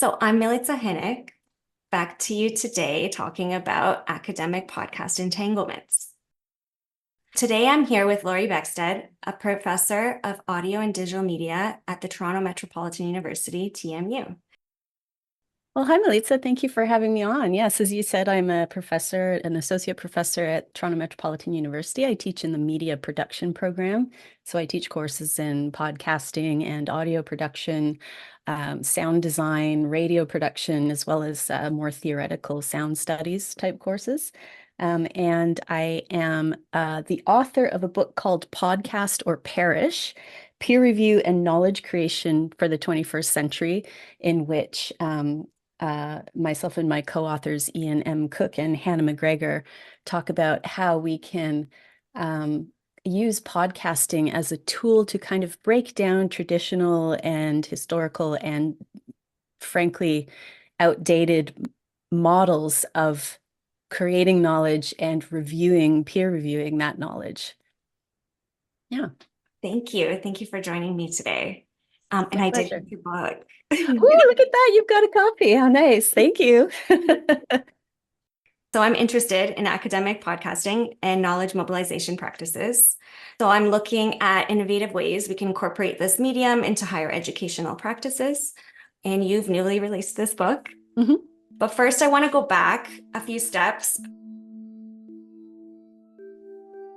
So I'm Milica Hinnick, back to you today talking about academic podcast entanglements. Today I'm here with Laurie Beckstead, a professor of audio and digital media at the Toronto Metropolitan University, TMU. Well, hi, Melissa. Thank you for having me on. Yes, as you said, I'm a professor, an associate professor at Toronto Metropolitan University. I teach in the media production program. So I teach courses in podcasting and audio production, sound design, radio production, as well as more theoretical sound studies type courses. And I am the author of a book called Podcast or Perish: Peer Review and Knowledge Creation for the 21st Century, in which myself and my co-authors, Ian M. Cook and Hannah McGregor, talk about how we can use podcasting as a tool to kind of break down traditional and historical and, frankly, outdated models of creating knowledge and peer reviewing that knowledge. Yeah. Thank you. Thank you for joining me today. And My I did pleasure. read your book. Oh, look at that. You've got a copy. How nice. Thank you. So I'm interested in academic podcasting and knowledge mobilization practices. So I'm looking at innovative ways we can incorporate this medium into higher educational practices. And you've newly released this book. Mhm. But first, I want to go back a few steps.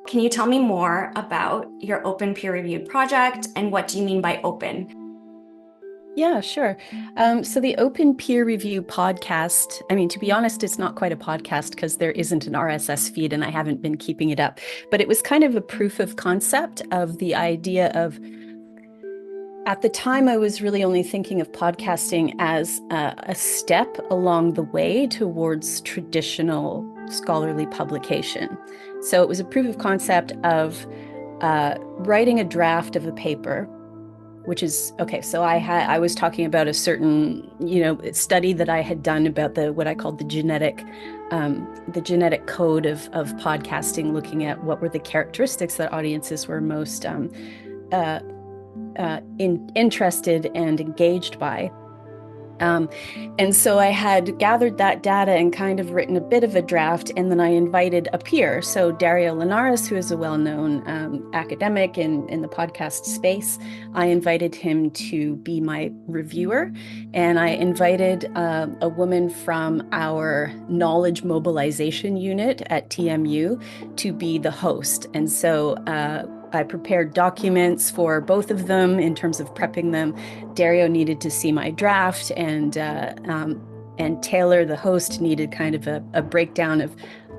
Can you tell me more about your open peer-reviewed project and what do you mean by open? Yeah, sure. So the Open Peer Review podcast, I mean, to be honest, it's not quite a podcast because there isn't an RSS feed and I haven't been keeping it up. But it was kind of a proof of concept of the idea of, at the time, I was really only thinking of podcasting as a step along the way towards traditional scholarly publication. So it was a proof of concept of writing a draft of a paper, which is okay. So I was talking about a certain, study that I had done about what I called the genetic code of podcasting, looking at what were the characteristics that audiences were most interested and engaged by. And so I had gathered that data and kind of written a bit of a draft, and then I invited a peer. So Dario Linares, who is a well-known academic in the podcast space, I invited him to be my reviewer. And I invited a woman from our knowledge mobilization unit at TMU to be the host. And so I prepared documents for both of them in terms of prepping them. Dario needed to see my draft, and Taylor, the host, needed kind of a breakdown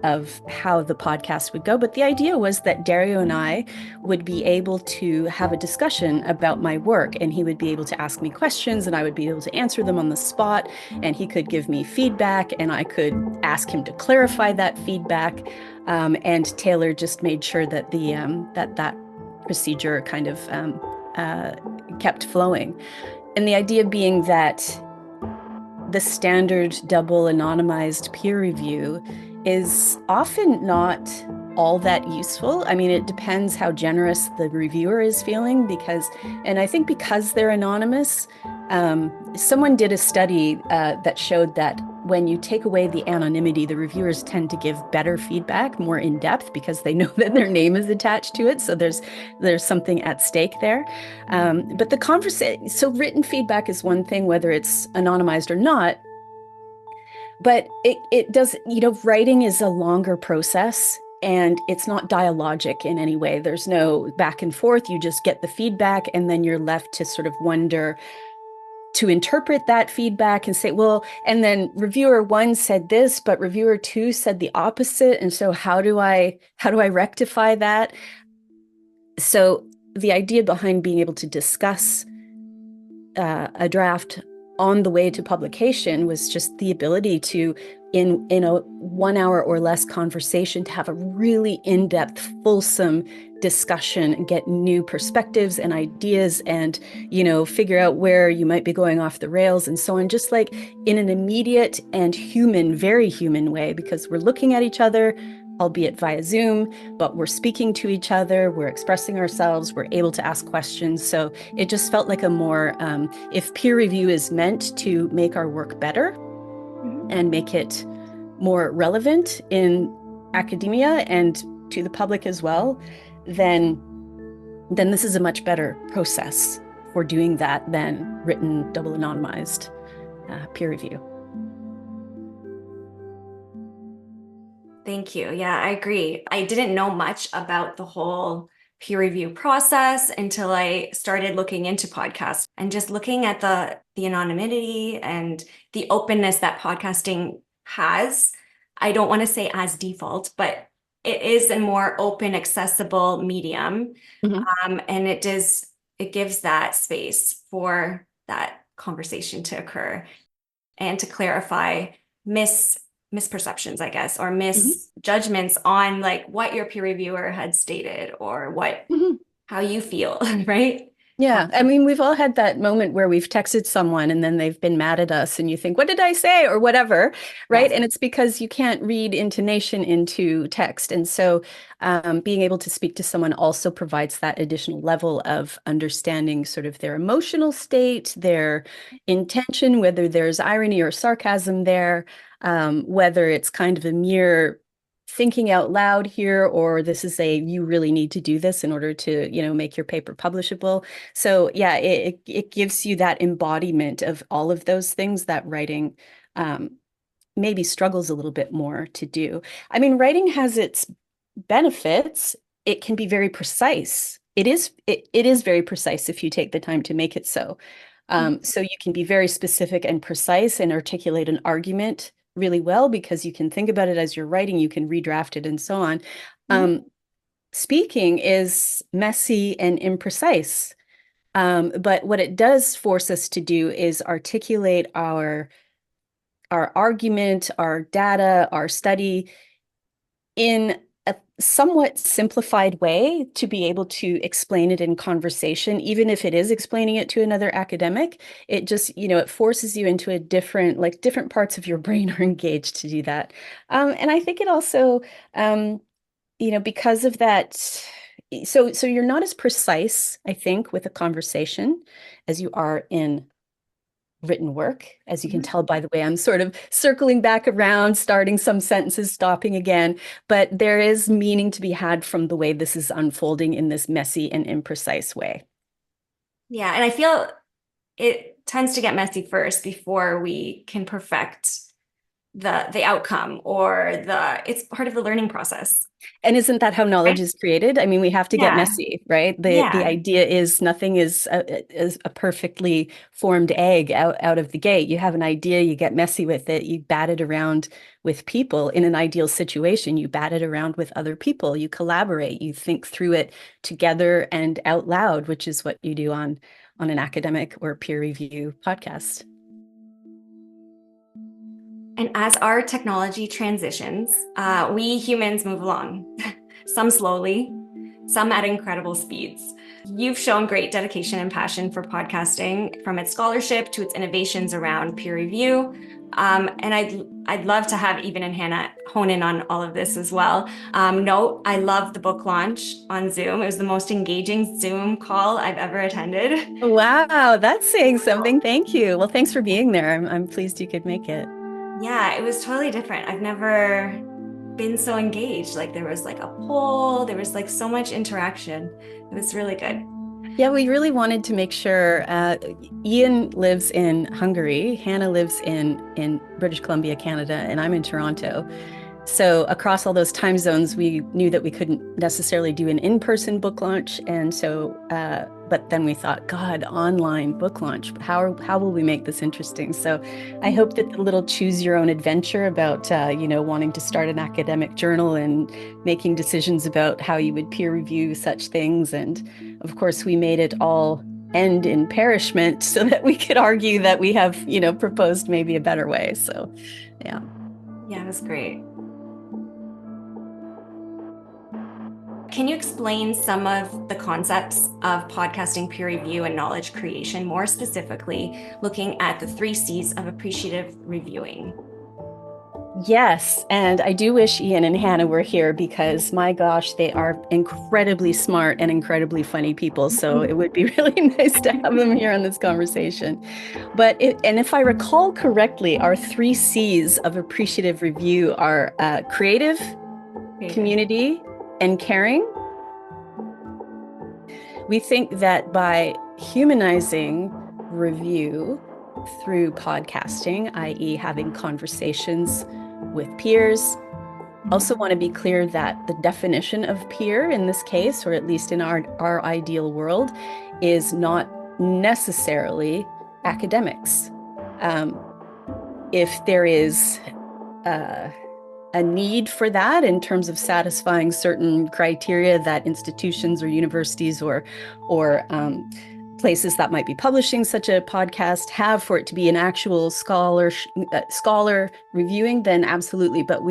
of how the podcast would go. But the idea was that Dario and I would be able to have a discussion about my work, and he would be able to ask me questions and I would be able to answer them on the spot, and he could give me feedback and I could ask him to clarify that feedback. And Taylor just made sure that that procedure kind of kept flowing. And the idea being that the standard double anonymized peer review is often not all that useful. I mean, it depends how generous the reviewer is feeling, and I think because they're anonymous, someone did a study that showed that when you take away the anonymity, the reviewers tend to give better feedback, more in depth, because they know that their name is attached to it. So there's something at stake there. But the conversation, so written feedback is one thing, whether it's anonymized or not. But it does, writing is a longer process. And it's not dialogic in any way. There's no back and forth. You just get the feedback, and then you're left to sort of wonder, to interpret that feedback and say, well, and then reviewer one said this, but reviewer two said the opposite. And so how do I rectify that? So the idea behind being able to discuss a draft on the way to publication was just the ability to, in a 1 hour or less conversation, to have a really in-depth, fulsome discussion and get new perspectives and ideas and, figure out where you might be going off the rails and so on, just like in an immediate and human, very human way, because we're looking at each other, albeit via Zoom, but we're speaking to each other, we're expressing ourselves, we're able to ask questions. So it just felt like a more, if peer review is meant to make our work better and make it more relevant in academia and to the public as well, then this is a much better process for doing that than written, double anonymized peer review. Thank you. Yeah, I agree. I didn't know much about the whole peer review process until I started looking into podcasts and just looking at the anonymity and the openness that podcasting has. I don't want to say as default, but it is a more open, accessible medium. And it gives that space for that conversation to occur and to clarify misperceptions, I guess, or misjudgments on like what your peer reviewer had stated or how you feel, right? Yeah, I mean, we've all had that moment where we've texted someone and then they've been mad at us and you think, what did I say? Or whatever, right? Yes. And it's because you can't read intonation into text. And so being able to speak to someone also provides that additional level of understanding sort of their emotional state, their intention, whether there's irony or sarcasm there, whether it's kind of a mere thinking out loud here, or this is you really need to do this in order to, make your paper publishable. So yeah, it gives you that embodiment of all of those things that writing maybe struggles a little bit more to do. I mean, writing has its benefits. It can be very precise. It is very precise if you take the time to make it so. So you can be very specific and precise and articulate an argument really well because you can think about it as you're writing, you can redraft it and so on. Speaking is messy and imprecise. But what it does force us to do is articulate our argument, our data, our study in a somewhat simplified way to be able to explain it in conversation, even if it is explaining it to another academic. It just, it forces you into a different parts of your brain are engaged to do that. And I think it also, because of that, so you're not as precise, I think, with a conversation as you are in written work. As you can tell by the way I'm sort of circling back around, starting some sentences, stopping again, but there is meaning to be had from the way this is unfolding in this messy and imprecise way. Yeah, and I feel it tends to get messy first before we can perfect the outcome or it's part of the learning process. And isn't that how knowledge Right? is created? I mean, we have to get Yeah. messy, right? The Yeah. idea is nothing is a perfectly formed egg out of the gate. You have an idea, you get messy with it, you bat it around with people. In an ideal situation, you bat it around with other people, you collaborate, you think through it together and out loud, which is what you do on an academic or peer review podcast. And as our technology transitions, we humans move along, some slowly, some at incredible speeds. You've shown great dedication and passion for podcasting, from its scholarship to its innovations around peer review. And I'd love to have Eben and Hannah hone in on all of this as well. Note, I love the book launch on Zoom. It was the most engaging Zoom call I've ever attended. Wow, that's saying something. Thank you. Well, thanks for being there. I'm pleased you could make it. Yeah, it was totally different. I've never been so engaged. Like there was like a poll, there was like so much interaction. It was really good. Yeah, we really wanted to make sure. Ian lives in Hungary, Hannah lives in British Columbia, Canada, and I'm in Toronto. So across all those time zones, we knew that we couldn't necessarily do an in-person book launch. And so, but then we thought, God, online book launch, how will we make this interesting? So I hope that the little choose your own adventure about, wanting to start an academic journal and making decisions about how you would peer review such things. And of course, we made it all end in perishment so that we could argue that we have, proposed maybe a better way. So, yeah. Yeah, it was great. Can you explain some of the concepts of podcasting peer review and knowledge creation, more specifically looking at the 3 C's of appreciative reviewing? Yes, and I do wish Ian and Hannah were here because my gosh, they are incredibly smart and incredibly funny people. So it would be really nice to have them here on this conversation. And if I recall correctly, our three C's of appreciative review are creative, Creative. community, and caring. We think that by humanizing review through podcasting, i.e., having conversations with peers, also want to be clear that the definition of peer in this case, or at least in our ideal world, is not necessarily academics. Um, if there is uh, a need for that in terms of satisfying certain criteria that institutions or universities or places that might be publishing such a podcast have for it to be an actual scholar reviewing, then absolutely. But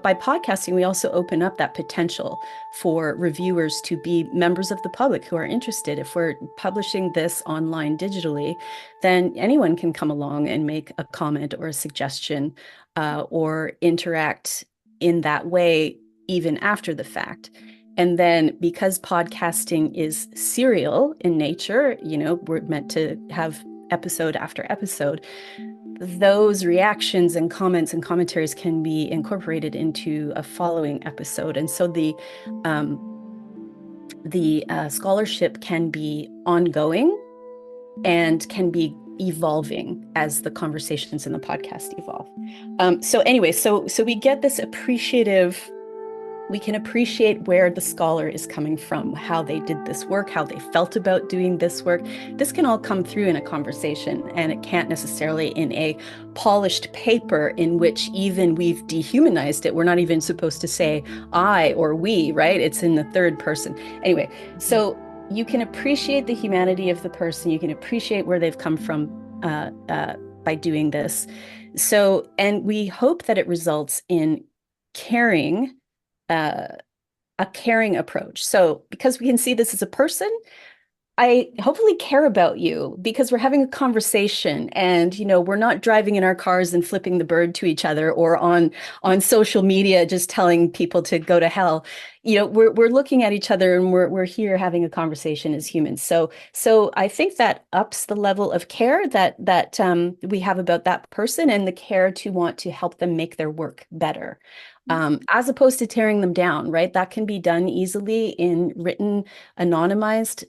by podcasting, we also open up that potential for reviewers to be members of the public who are interested. If we're publishing this online digitally, then anyone can come along and make a comment or a suggestion or interact in that way, even after the fact. And then because podcasting is serial in nature, we're meant to have episode after episode, those reactions and comments and commentaries can be incorporated into a following episode. And so the scholarship can be ongoing and can be evolving as the conversations in the podcast evolve. So anyway, so we get this appreciative. We can appreciate where the scholar is coming from, how they did this work, how they felt about doing this work. This can all come through in a conversation, and it can't necessarily in a polished paper in which even we've dehumanized it. We're not even supposed to say I or we, right? It's in the third person. Anyway, so you can appreciate the humanity of the person. You can appreciate where they've come from by doing this. So, and we hope that it results in caring a caring approach. So because we can see this as a person, I hopefully care about you because we're having a conversation and we're not driving in our cars and flipping the bird to each other or on social media just telling people to go to hell. We're looking at each other and we're here having a conversation as humans. So I think that ups the level of care that we have about that person and the care to want to help them make their work better. As opposed to tearing them down, right? That can be done easily in written, anonymized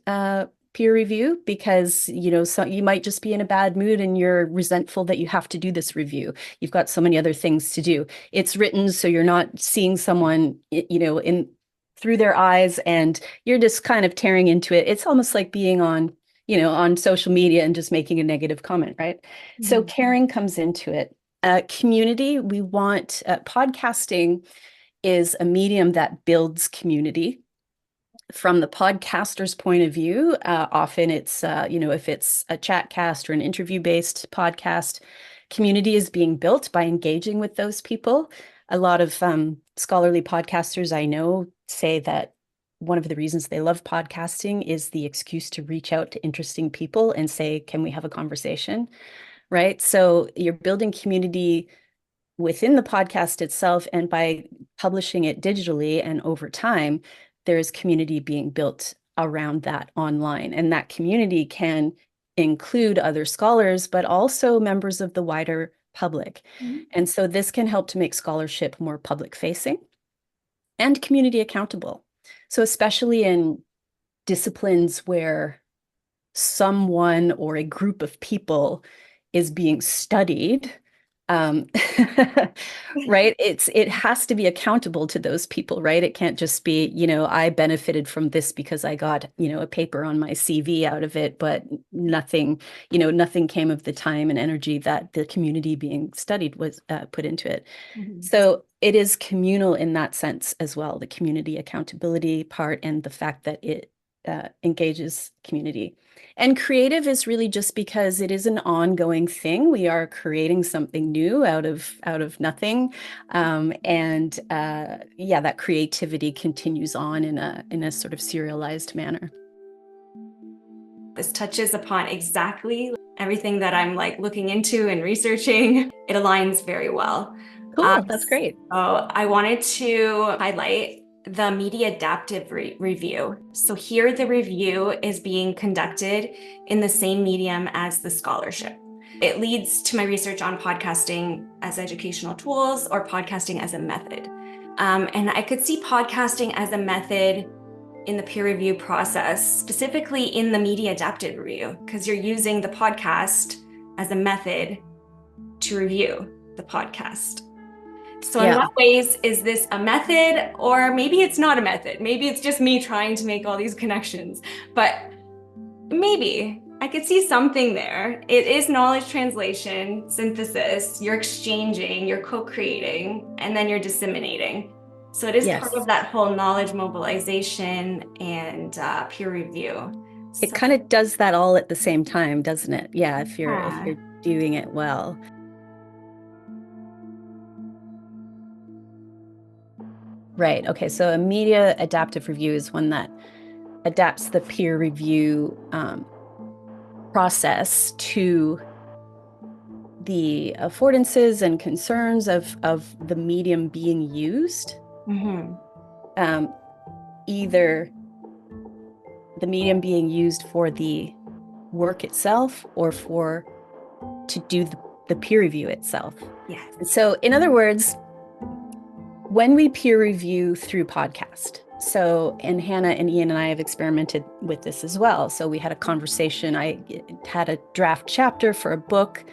peer review because so you might just be in a bad mood and you're resentful that you have to do this review. You've got so many other things to do. It's written so you're not seeing someone in through their eyes and you're just kind of tearing into it. It's almost like being on social media and just making a negative comment, right? So caring comes into it. Community, we want podcasting is a medium that builds community. From the podcaster's point of view, often it's, if it's a chat cast or an interview-based podcast, community is being built by engaging with those people. A lot of scholarly podcasters I know say that one of the reasons they love podcasting is the excuse to reach out to interesting people and say, can we have a conversation? Right? So you're building community within the podcast itself, and by publishing it digitally and over time, there's community being built around that online. And that community can include other scholars, but also members of the wider public. And so this can help to make scholarship more public facing and community accountable. So especially in disciplines where someone or a group of people is being studied, um, right? It has to be accountable to those people, right? It can't just be, I benefited from this because I got, a paper on my CV out of it, but nothing came of the time and energy that the community being studied was put into it. So it is communal in that sense as well, the community accountability part and the fact that it engages community. And creative is really just because it is an ongoing thing. We are creating something new out of nothing. That creativity continues on in a sort of serialized manner. This touches upon exactly everything that I'm like looking into and researching. It aligns very well. Cool. That's great. So I wanted to highlight the media adaptive review. So here the review is being conducted in the same medium as the scholarship. It leads to my research on podcasting as educational tools or podcasting as a method. And I could see podcasting as a method in the peer review process, specifically in the media adaptive review, because you're using the podcast as a method to review the podcast. So in Yeah. what ways is this a method, or maybe it's not a method? Maybe it's just me trying to make all these connections, but maybe I could see something there. It is knowledge translation, synthesis, you're exchanging, you're co-creating, and then you're disseminating. So it is part Yes. of that whole knowledge mobilization and peer review. It So, kind of does that all at the same time, doesn't it? Yeah, if you're doing it well. Right. Okay. So a media adaptive review is one that adapts the peer review process to the affordances and concerns of the medium being used. mhm. Either the medium being used for the work itself or for to do the peer review itself. Yes. So, in other words, when we peer review through podcast, so, and Hannah and Ian and I have experimented with this as well. So we had a conversation. I had a draft chapter for a book.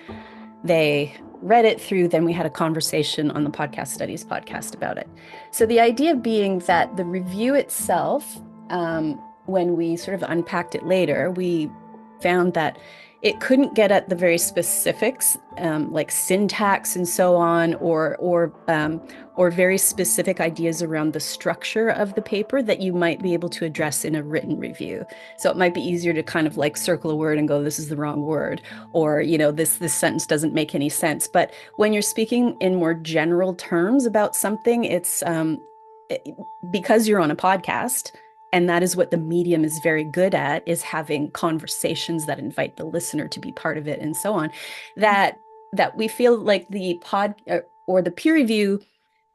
They read it through. Then we had a conversation on the Podcast Studies podcast about it. So the idea being that the review itself, when we sort of unpacked it later, we found that it couldn't get at the very specifics, like syntax and so on, or very specific ideas around the structure of the paper that you might be able to address in a written review. So it might be easier to kind of like circle a word and go, this is the wrong word, or, you know, this sentence doesn't make any sense. But when you're speaking in more general terms about something, it's because you're on a podcast, and that is what the medium is very good at, is having conversations that invite the listener to be part of it and so on, that we feel like the pod or the peer review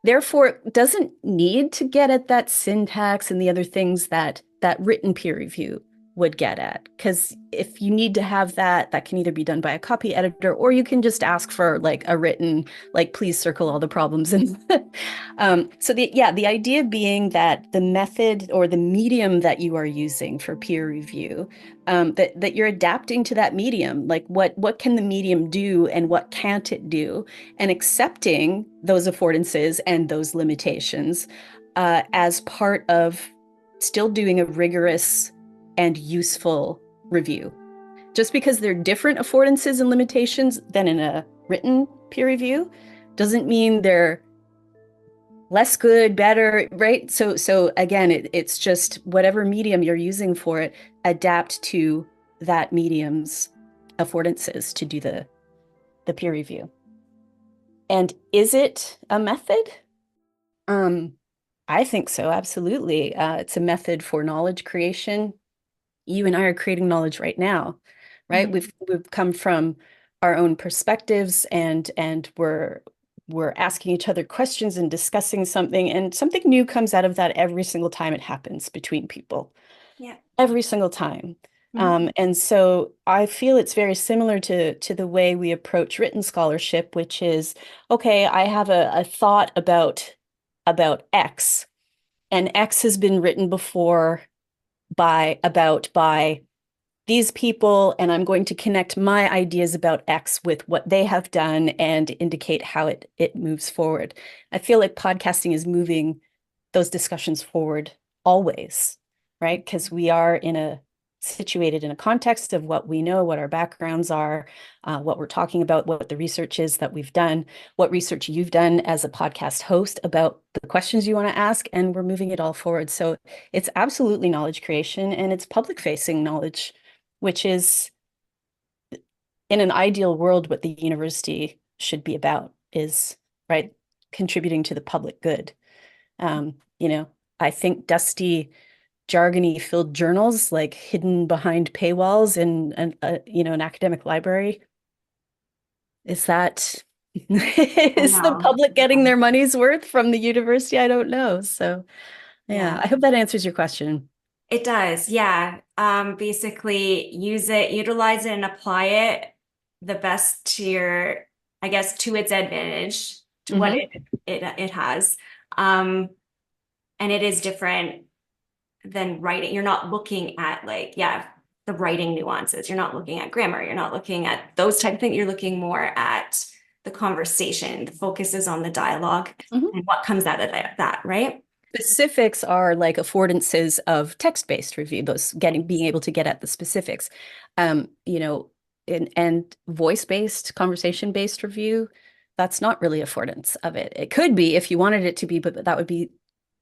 therefore doesn't need to get at that syntax and the other things that written peer review would get at. Because if you need to have that, that can either be done by a copy editor, or you can just ask for like a written, like, please circle all the problems. And so the idea being that the method or the medium that you are using for peer review, that you're adapting to that medium, like what can the medium do and what can't it do, and accepting those affordances and those limitations as part of still doing a rigorous and useful review. Just because they're different affordances and limitations than in a written peer review doesn't mean they're less good, better, right? So again, it's just whatever medium you're using for it, adapt to that medium's affordances to do the peer review. And is it a method? I think so, absolutely. It's a method for knowledge creation. You and I are creating knowledge right now, right? Mhm. We've come from our own perspectives, and we're asking each other questions and discussing something, and something new comes out of that every single time it happens between people. Yeah. Every single time. Mhm. And so I feel it's very similar to the way we approach written scholarship, which is, okay, I have a thought about X, and X has been written before by these people, and I'm going to connect my ideas about X with what they have done and indicate how it moves forward. I feel like podcasting is moving those discussions forward always, right? Because we are situated in a context of what we know, what our backgrounds are, what we're talking about, what the research is that we've done, what research you've done as a podcast host about the questions you want to ask, and we're moving it all forward. So it's absolutely knowledge creation, and it's public-facing knowledge, which is, in an ideal world, what the university should be about, is, right, contributing to the public good. You know, I think dusty, jargony filled journals like hidden behind paywalls in an academic library, is that I Is the know. public getting their money's worth from the university? I don't know. So, yeah, Yeah. I hope that answers your question. It does, yeah. Basically use it, utilize it, and apply it the best to your, I guess, to its advantage, to what Hmm. it has. Um, and it is different than writing. You're not looking at like, yeah, the writing nuances. You're not looking at grammar. You're not looking at those type of things. You're looking more at the conversation. The focus is on the dialogue Hmm. and what comes out of that, right? Specifics are like affordances of text-based review, those being able to get at the specifics. You know, and voice-based, conversation-based review, that's not really affordance of it. It could be if you wanted it to be, but that would be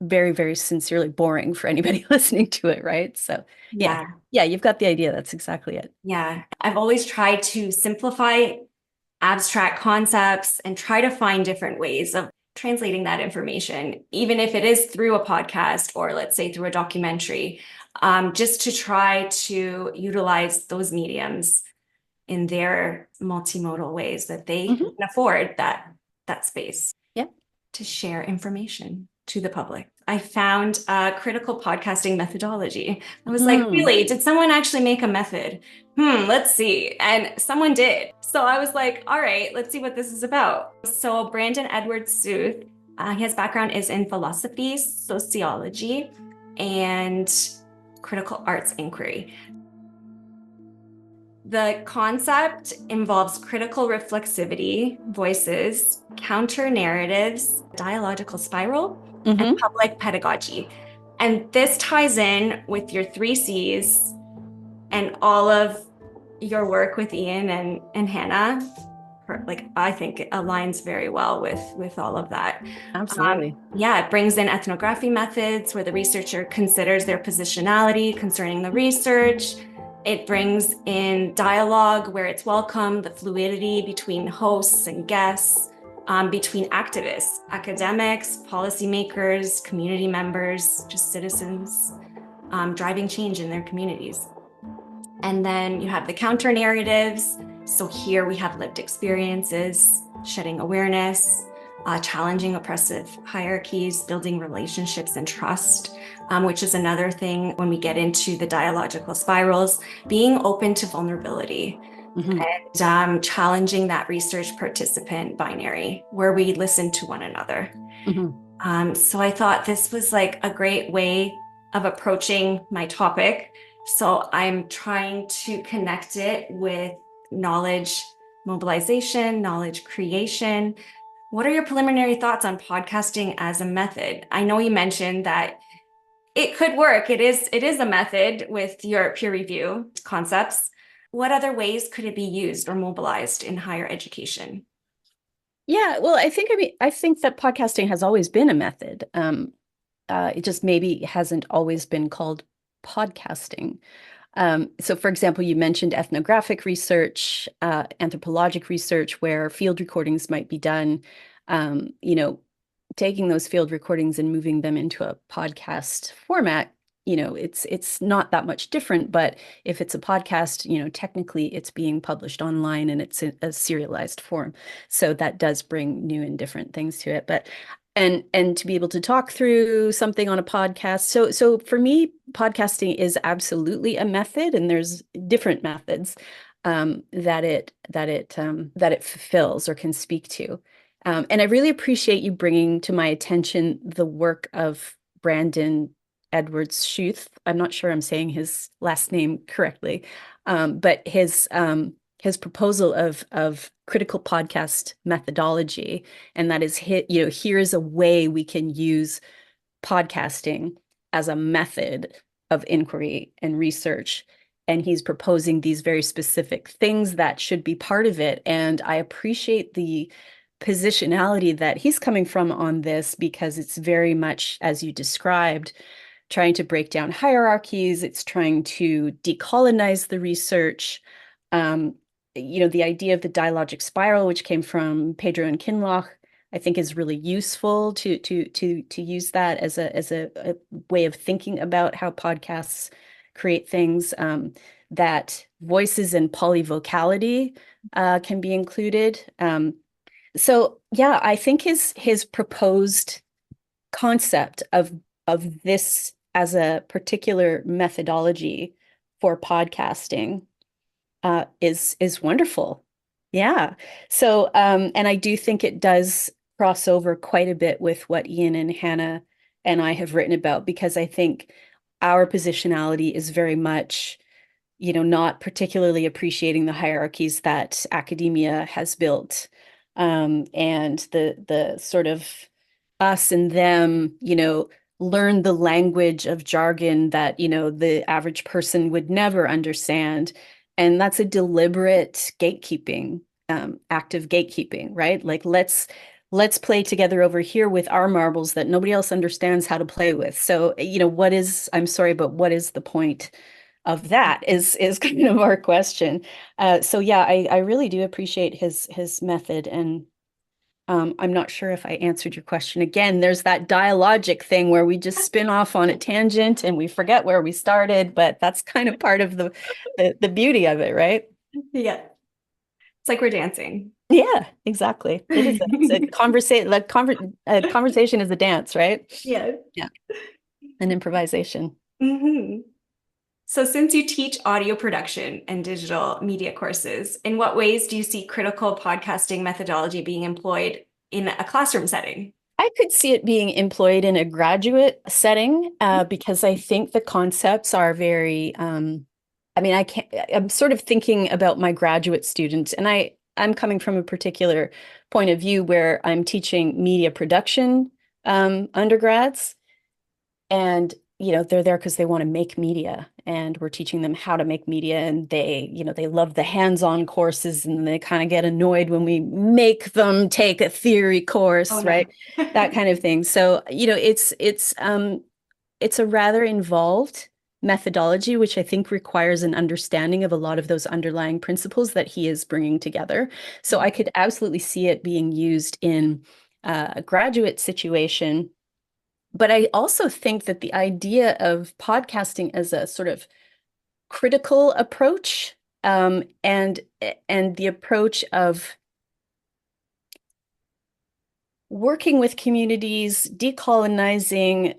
very, very sincerely boring for anybody listening to it, right? So yeah, Yeah. yeah, you've got the idea. That's exactly it. Yeah. I've always tried to simplify abstract concepts and try to find different ways of translating that information, even if it is through a podcast or let's say through a documentary, just to try to utilize those mediums in their multimodal ways that they can Hmm. afford that space Yeah. to share information to the public. I found a critical podcasting methodology. I was like, Hmm. really, did someone actually make a method? Let's see. And someone did. So I was like, all right, let's see what this is about. So Brandon Edwards Sooth, his background is in philosophy, sociology, and critical arts inquiry. The concept involves critical reflexivity, voices, counter narratives, dialogical spiral, and Hmm. public pedagogy. And this ties in with your three C's and all of your work with Ian and Hannah. Like I think it aligns very well with all of that. Absolutely. Yeah, it brings in ethnography methods where the researcher considers their positionality concerning the research. It brings in dialogue where it's welcome, the fluidity between hosts and guests, between activists, academics, policymakers, community members, just citizens, driving change in their communities. And then you have the counter narratives. So here we have lived experiences, shedding awareness, challenging oppressive hierarchies, building relationships and trust, which is another thing when we get into the dialogical spirals, being open to vulnerability Hmm. and challenging that research participant binary where we listen to one another. Hmm. So I thought this was like a great way of approaching my topic. So I'm trying to connect it with knowledge mobilization, knowledge creation. What are your preliminary thoughts on podcasting as a method? I know you mentioned that it could work. It is a method with your peer review concepts. What other ways could it be used or mobilized in higher education? Yeah, well, I think that podcasting has always been a method. It just maybe hasn't always been called podcasting. So, for example, you mentioned ethnographic research, anthropologic research, where field recordings might be done. You know, taking those field recordings and moving them into a podcast format, it's not that much different. But if it's a podcast, technically it's being published online and it's in a serialized form. So that does bring new and different things to it. But and to be able to talk through something on a podcast. So for me, podcasting is absolutely a method, and there's different methods that it fulfills or can speak to. And I really appreciate you bringing to my attention the work of Brandon Edwards Schuth. I'm not sure I'm saying his last name correctly, but his proposal of critical podcast methodology, and that is here is a way we can use podcasting as a method of inquiry and research. And he's proposing these very specific things that should be part of it. And I appreciate the positionality that he's coming from on this because it's very much, as you described, trying to break down hierarchies. It's trying to decolonize the research. Um, the idea of the dialogic spiral, which came from Pedro and Kinloch, I think is really useful to use that as a way of thinking about how podcasts create things. That voices and polyvocality can be included. So yeah, I think his proposed concept of this as a particular methodology for podcasting is wonderful. Yeah. So and I do think it does cross over quite a bit with what Ian and Hannah and I have written about, because I think our positionality is very much, not particularly appreciating the hierarchies that academia has built, and the sort of us and them, learn the language of jargon that, the average person would never understand. And that's a deliberate gatekeeping, active gatekeeping, right? Like let's play together over here with our marbles that nobody else understands how to play with. So, I'm sorry, but what is the point of that is kind of our question. So yeah, I really do appreciate his method, and I'm not sure if I answered your question. Again, there's that dialogic thing where we just spin off on a tangent and we forget where we started, but that's kind of part of the beauty of it, right? Yeah. It's like we're dancing. Yeah, exactly. It is. It's a conversation. A conversation is a dance, right? Yeah. Yeah, an improvisation. Hmm. So since you teach audio production and digital media courses, in what ways do you see critical podcasting methodology being employed in a classroom setting? I could see it being employed in a graduate setting, because I think the concepts are very, I mean, I'm sort of thinking about my graduate students, and I'm coming from a particular point of view where I'm teaching media production, undergrads. And they're there because they want to make media, and we're teaching them how to make media, and they love the hands-on courses, and they kind of get annoyed when we make them take a theory Oh course, no. right? That kind of thing. So it's a rather involved methodology, which I think requires an understanding of a lot of those underlying principles that he is bringing together. So I could absolutely see it being used in a graduate situation. But I also think that the idea of podcasting as a sort of critical approach, and the approach of working with communities, decolonizing,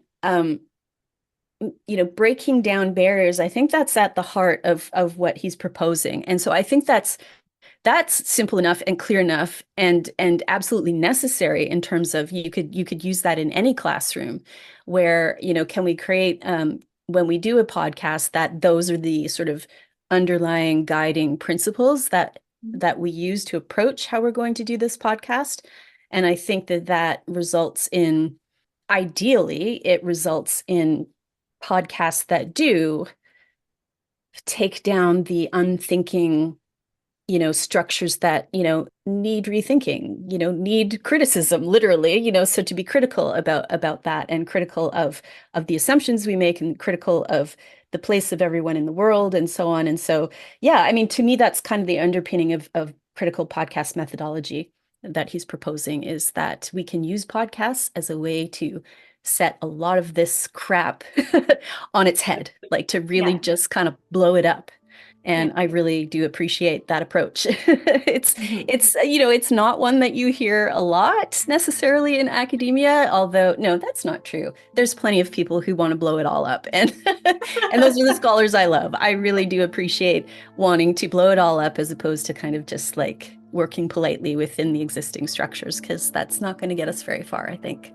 breaking down barriers, I think that's at the heart of what he's proposing. And so I think that's simple enough and clear enough, and absolutely necessary in terms of you could use that in any classroom where, can we create, when we do a podcast, that those are the sort of underlying guiding principles that we use to approach how we're going to do this podcast. And I think that results in, ideally, it results in podcasts that do take down the unthinking, structures that, need rethinking, need criticism, literally, so to be critical about that, and critical of the assumptions we make, and critical of the place of everyone in the world, and so on. And so, yeah, I mean, to me, that's kind of the underpinning of critical podcast methodology that he's proposing, is that we can use podcasts as a way to set a lot of this crap on its head, like to really Yeah. just kind of blow it up. Yeah. And I really do appreciate that approach. It's Mhm. it's it's not one that you hear a lot necessarily in academia, although no, that's not true. There's plenty of people who want to blow it all up, and and those are the scholars I love. I really do appreciate wanting to blow it all up as opposed to kind of just like working politely within the existing structures, because that's not going to get us very far, I think.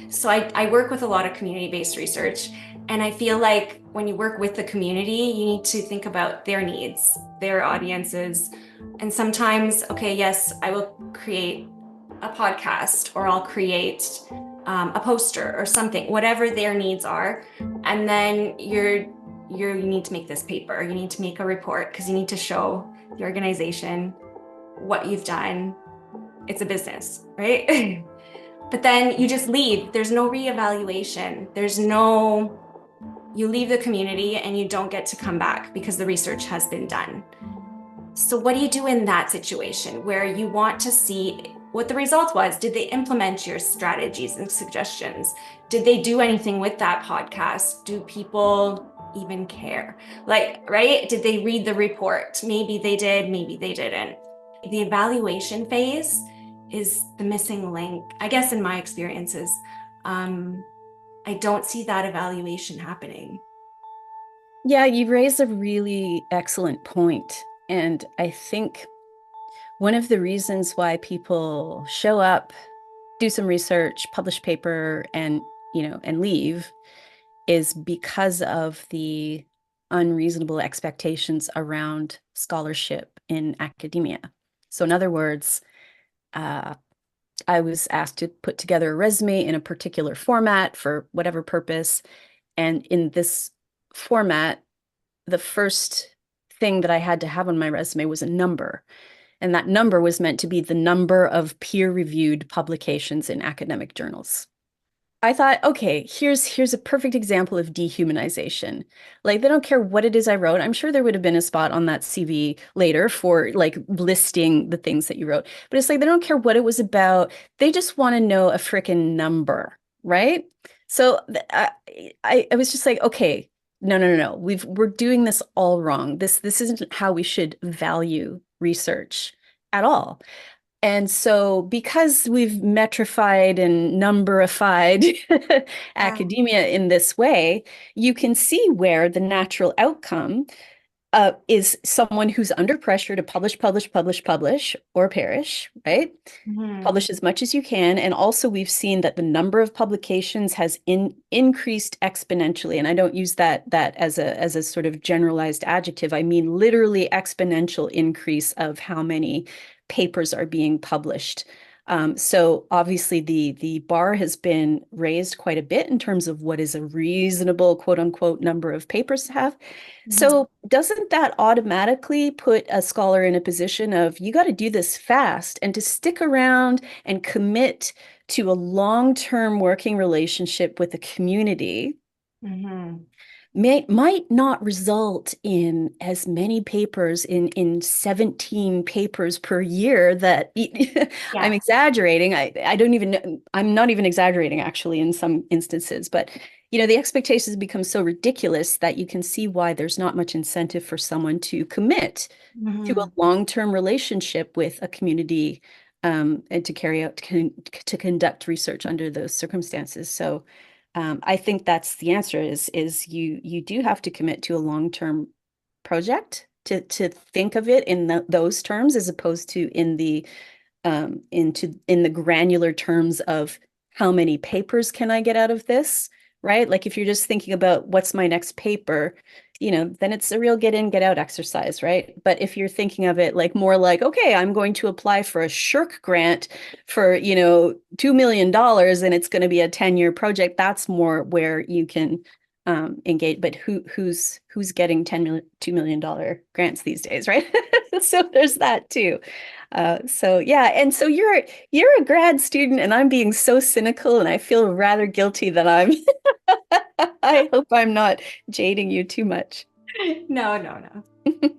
So I work with a lot of community-based research, and I feel like when you work with the community, you need to think about their needs, their audiences. And sometimes, okay, yes, I will create a podcast, or I'll create a poster or something, whatever their needs are. And then you need to make this paper, you need to make a report, because you need to show the organization what you've done. It's a business, right? But then you just leave. There's no reevaluation. You leave the community and you don't get to come back because the research has been done. So what do you do in that situation where you want to see what the result was? Did they implement your strategies and suggestions? Did they do anything with that podcast? Do people even care? Like, right? Did they read the report? Maybe they did, maybe they didn't. The evaluation phase is the missing link, I guess, in my experiences. I don't see that evaluation happening. Yeah, you raise a really excellent point. And I think one of the reasons why people show up, do some research, publish paper, and leave is because of the unreasonable expectations around scholarship in academia. So in other words, uh, I was asked to put together a resume in a particular format for whatever purpose. And in this format, the first thing that I had to have on my resume was a number. And that number was meant to be the number of peer-reviewed publications in academic journals. I thought, okay, here's a perfect example of dehumanization. Like they don't care what it is I wrote. I'm sure there would have been a spot on that CV later for like listing the things that you wrote. But it's like they don't care what it was about. They just want to know a freaking number, right? So I was just like, okay, no. We're doing this all wrong. This isn't how we should value research at all. And so, because we've metrified and numberified Yeah. academia in this way, you can see where the natural outcome is someone who's under pressure to publish, or perish, right? Mhm. Publish as much as you can. And also, we've seen that the number of publications has increased exponentially. And I don't use that as a sort of generalized adjective. I mean literally exponential increase of how many papers are being published. So obviously the bar has been raised quite a bit in terms of what is a reasonable quote unquote number of papers to have. Mhm. So doesn't that automatically put a scholar in a position of you got to do this fast and to stick around and commit to a long-term working relationship with the community Mhm. might not result in as many papers in 17 papers per year that I'm Yeah. exaggerating. I don't even know, I'm not even exaggerating actually in some instances, but the expectations become so ridiculous that you can see why there's not much incentive for someone to commit to a Mhm. long-term relationship with a community and to to conduct research under those circumstances. So I think that's the answer is you do have to commit to a long-term project to think of it in those terms as opposed to in the granular terms of how many papers can I get out of this, right? Like if you're just thinking about what's my next paper, then it's a real get in, get out exercise, right? But if you're thinking of it like more like, okay, I'm going to apply for a shirk grant for, $2 million and it's going to be a 10-year project, that's more where you can engage. But who's getting $2 million grants these days, right? So there's that too. So yeah, and so you're a grad student, and I'm being so cynical, and I feel rather guilty that I'm. I hope I'm not jading you too much. No, no,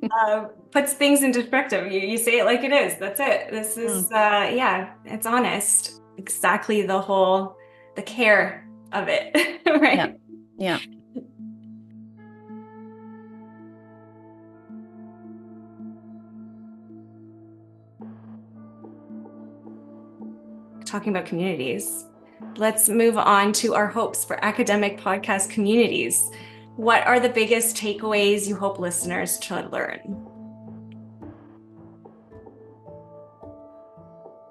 no. Puts things into perspective. You say it like it is. That's it. This Mm, is, yeah, it's honest. Exactly the care of it, yeah, right? yeah. Talking about communities, let's move on to our hopes for academic podcast communities. What are the biggest takeaways you hope listeners should learn?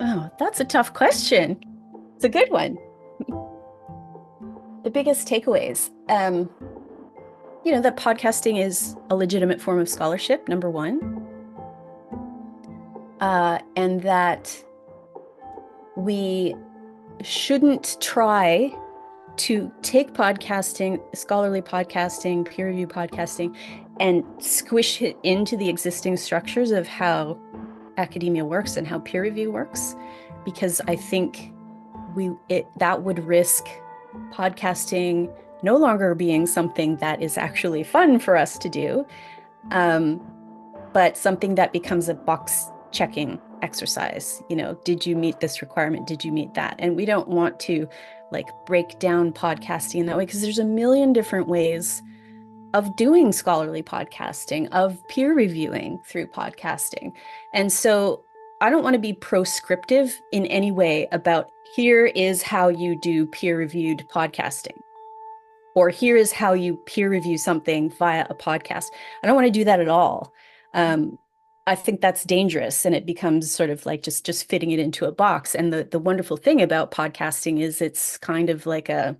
Oh, that's a tough question. It's a good one. The biggest takeaways, that podcasting is a legitimate form of scholarship, number one, and that we shouldn't try to take podcasting, scholarly podcasting, peer review podcasting, and squish it into the existing structures of how academia works and how peer review works, because I think that would risk podcasting no longer being something that is actually fun for us to do, um, but something that becomes a box checking exercise. Did you meet this requirement? Did you meet that? And we don't want to like break down podcasting in that way because there's a million different ways of doing scholarly podcasting, of peer reviewing through podcasting. And so I don't want to be proscriptive in any way about here is how you do peer-reviewed podcasting, or here is how you peer review something via a podcast. I don't want to do that at all. I think that's dangerous, and it becomes sort of like just fitting it into a box. And the wonderful thing about podcasting is it's kind of like a,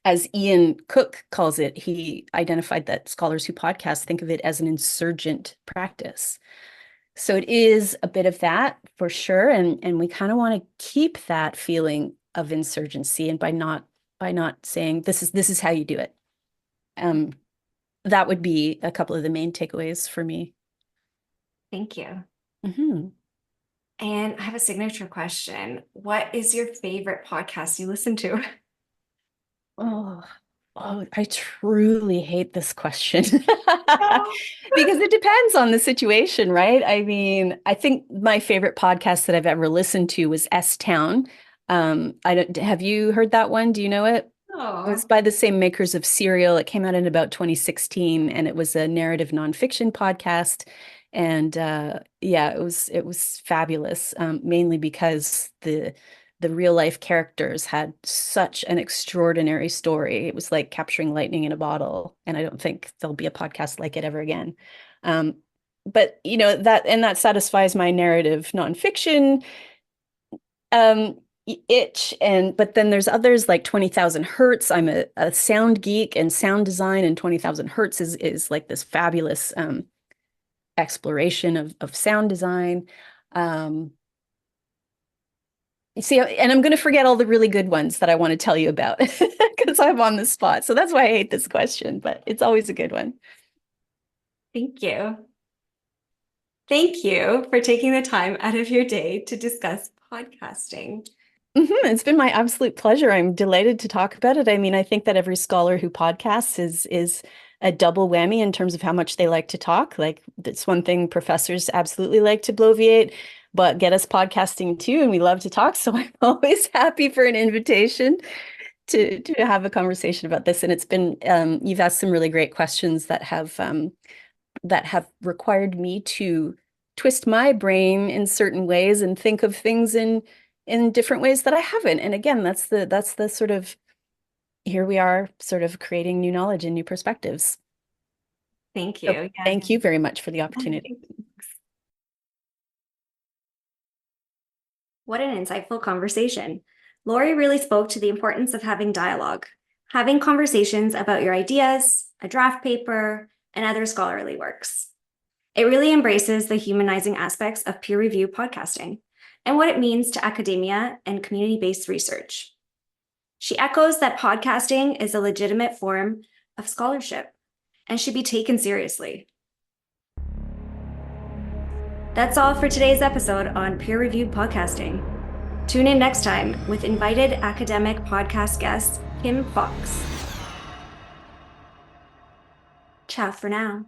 as Ian Cook calls it, he identified that scholars who podcast think of it as an insurgent practice. So it is a bit of that for sure. And we kind of want to keep that feeling of insurgency, and by not saying this is how you do it. That would be a couple of the main takeaways for me. Thank you. Mm-hmm. And I have a signature question. What is your favorite podcast you listen to? Oh, I truly hate this question No. because it depends on the situation, right? I mean, I think my favorite podcast that I've ever listened to was S-Town. Have you heard that one? Do you know it? It was Oh, by the same makers of Serial. It came out in about 2016, and it was a narrative nonfiction podcast. And yeah, it was fabulous, mainly because the real life characters had such an extraordinary story. It was like capturing lightning in a bottle, and I don't think there'll be a podcast like it ever again. Um, but that satisfies my narrative nonfiction um, itch. But then there's others like 20,000 Hertz. I'm a sound geek, and sound design, and 20,000 Hertz is like this fabulous exploration of sound design. You see, and I'm going to forget all the really good ones that I want to tell you about because I'm on the spot. So that's why I hate this question, but it's always a good one. thank you. Thank you for taking the time out of your day to discuss podcasting. It's been my absolute pleasure. I'm delighted to talk about it. I mean, I think that every scholar who podcasts is a double whammy in terms of how much they like to talk. Like, that's one thing professors absolutely like to bloviate, but get us podcasting too, and we love to talk. So I'm always happy for an invitation to have a conversation about this. And it's been you've asked some really great questions that have required me to twist my brain in certain ways and think of things in different ways that I haven't. And again, that's the sort of, here we are sort of creating new knowledge and new perspectives. Thank So you. thank you very much for the opportunity. What an insightful conversation. Lori really spoke to the importance of having dialogue, having conversations about your ideas, a draft paper, and other scholarly works. It really embraces the humanizing aspects of peer review podcasting and what it means to academia and community-based research. She echoes that podcasting is a legitimate form of scholarship and should be taken seriously. That's all for today's episode on peer-reviewed podcasting. Tune in next time with invited academic podcast guest, Kim Fox. Ciao for now.